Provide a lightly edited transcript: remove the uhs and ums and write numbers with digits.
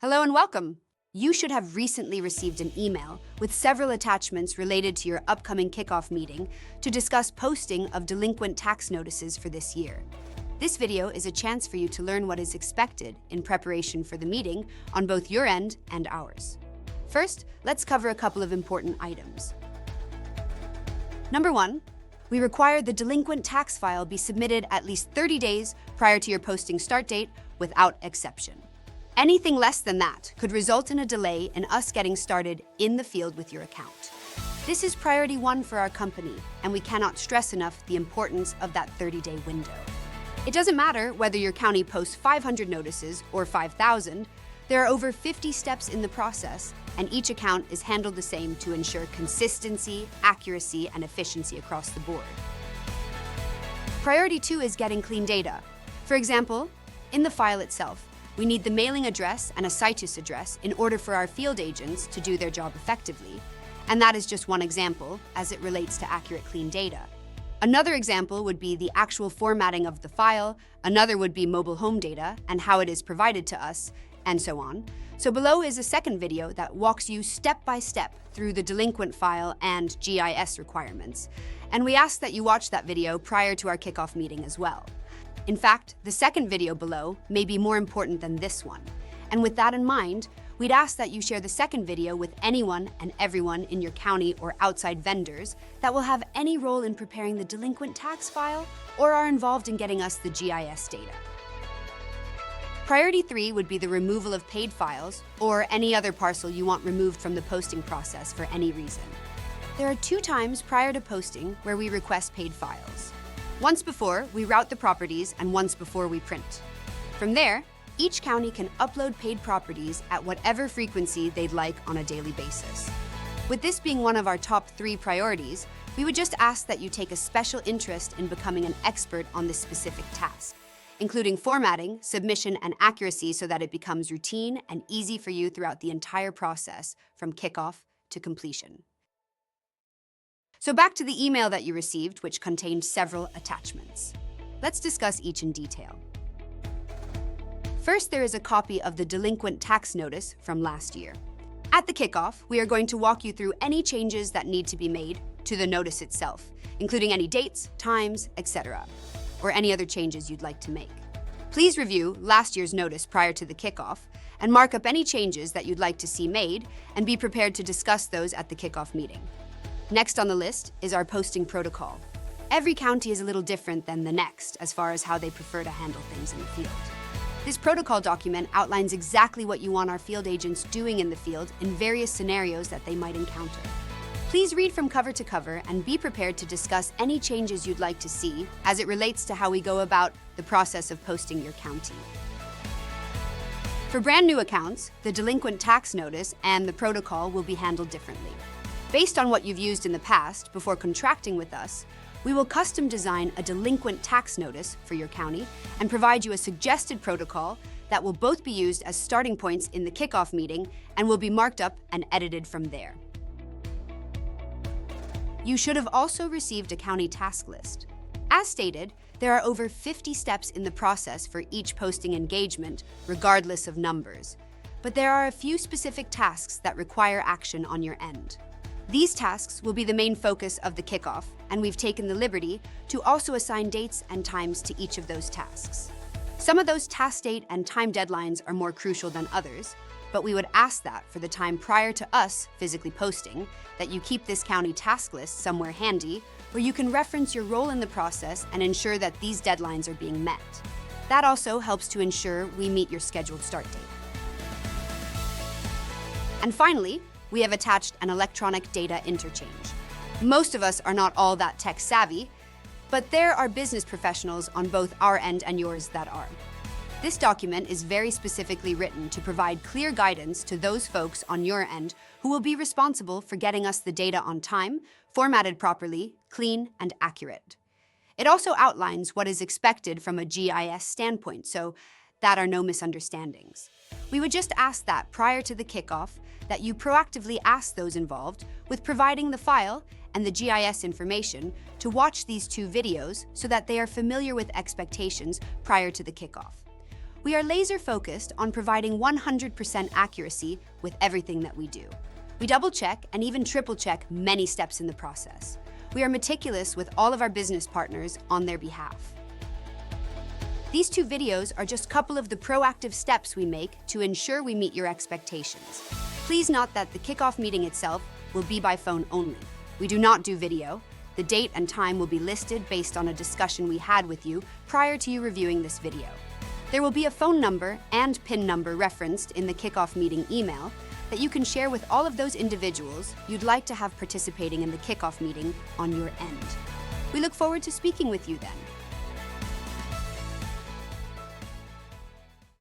Hello and welcome. You should have recently received an email with several attachments related to your upcoming kickoff meeting to discuss posting of delinquent tax notices for this year. This video is a chance for you to learn what is expected in preparation for the meeting on both your end and ours. First, let's cover a couple of important items. Number 1, we require the delinquent tax file be submitted at least 30 days prior to your posting start date without exception. Anything less than that could result in a delay in us getting started in the field with your account. This is priority 1 for our company, and we cannot stress enough the importance of that 30-day window. It doesn't matter whether your county posts 500 notices or 5,000, there are over 50 steps in the process, and each account is handled the same to ensure consistency, accuracy, and efficiency across the board. Priority 2 is getting clean data. For example, in the file itself, we need the mailing address and a situs address in order for our field agents to do their job effectively. And that is just one example as it relates to accurate clean data. Another example would be the actual formatting of the file, another would be mobile home data and how it is provided to us, and so on. So below is a second video that walks you step by step through the delinquent file and GIS requirements. And we ask that you watch that video prior to our kickoff meeting as well. In fact, the second video below may be more important than this one. And with that in mind, we'd ask that you share the second video with anyone and everyone in your county or outside vendors that will have any role in preparing the delinquent tax file or are involved in getting us the GIS data. Priority 3 would be the removal of paid files or any other parcel you want removed from the posting process for any reason. There are 2 times prior to posting where we request paid files. Once before we route the properties and once before we print. From there, each county can upload paid properties at whatever frequency they'd like on a daily basis. With this being one of our top 3 priorities, we would just ask that you take a special interest in becoming an expert on this specific task, including formatting, submission, and accuracy so that it becomes routine and easy for you throughout the entire process from kickoff to completion. So back to the email that you received, which contained several attachments. Let's discuss each in detail. First, there is a copy of the delinquent tax notice from last year. At the kickoff, we are going to walk you through any changes that need to be made to the notice itself, including any dates, times, etc., or any other changes you'd like to make. Please review last year's notice prior to the kickoff and mark up any changes that you'd like to see made and be prepared to discuss those at the kickoff meeting. Next on the list is our posting protocol. Every county is a little different than the next as far as how they prefer to handle things in the field. This protocol document outlines exactly what you want our field agents doing in the field in various scenarios that they might encounter. Please read from cover to cover and be prepared to discuss any changes you'd like to see as it relates to how we go about the process of posting your county. For brand new accounts, the delinquent tax notice and the protocol will be handled differently. Based on what you've used in the past before contracting with us, we will custom design a delinquent tax notice for your county and provide you a suggested protocol that will both be used as starting points in the kickoff meeting and will be marked up and edited from there. You should have also received a county task list. As stated, there are over 50 steps in the process for each posting engagement, regardless of numbers. But there are a few specific tasks that require action on your end. These tasks will be the main focus of the kickoff, and we've taken the liberty to also assign dates and times to each of those tasks. Some of those task date and time deadlines are more crucial than others, but we would ask that for the time prior to us physically posting, that you keep this county task list somewhere handy where you can reference your role in the process and ensure that these deadlines are being met. That also helps to ensure we meet your scheduled start date. And finally, we have attached an electronic data interchange. Most of us are not all that tech savvy, but there are business professionals on both our end and yours that are. This document is very specifically written to provide clear guidance to those folks on your end who will be responsible for getting us the data on time, formatted properly, clean, and accurate. It also outlines what is expected from a GIS standpoint, so that are no misunderstandings. We would just ask that prior to the kickoff, that you proactively ask those involved with providing the file and the GIS information to watch these 2 videos so that they are familiar with expectations prior to the kickoff. We are laser-focused on providing 100% accuracy with everything that we do. We double-check and even triple-check many steps in the process. We are meticulous with all of our business partners on their behalf. These 2 videos are just a couple of the proactive steps we make to ensure we meet your expectations. Please note that the kickoff meeting itself will be by phone only. We do not do video. The date and time will be listed based on a discussion we had with you prior to you reviewing this video. There will be a phone number and PIN number referenced in the kickoff meeting email that you can share with all of those individuals you'd like to have participating in the kickoff meeting on your end. We look forward to speaking with you then.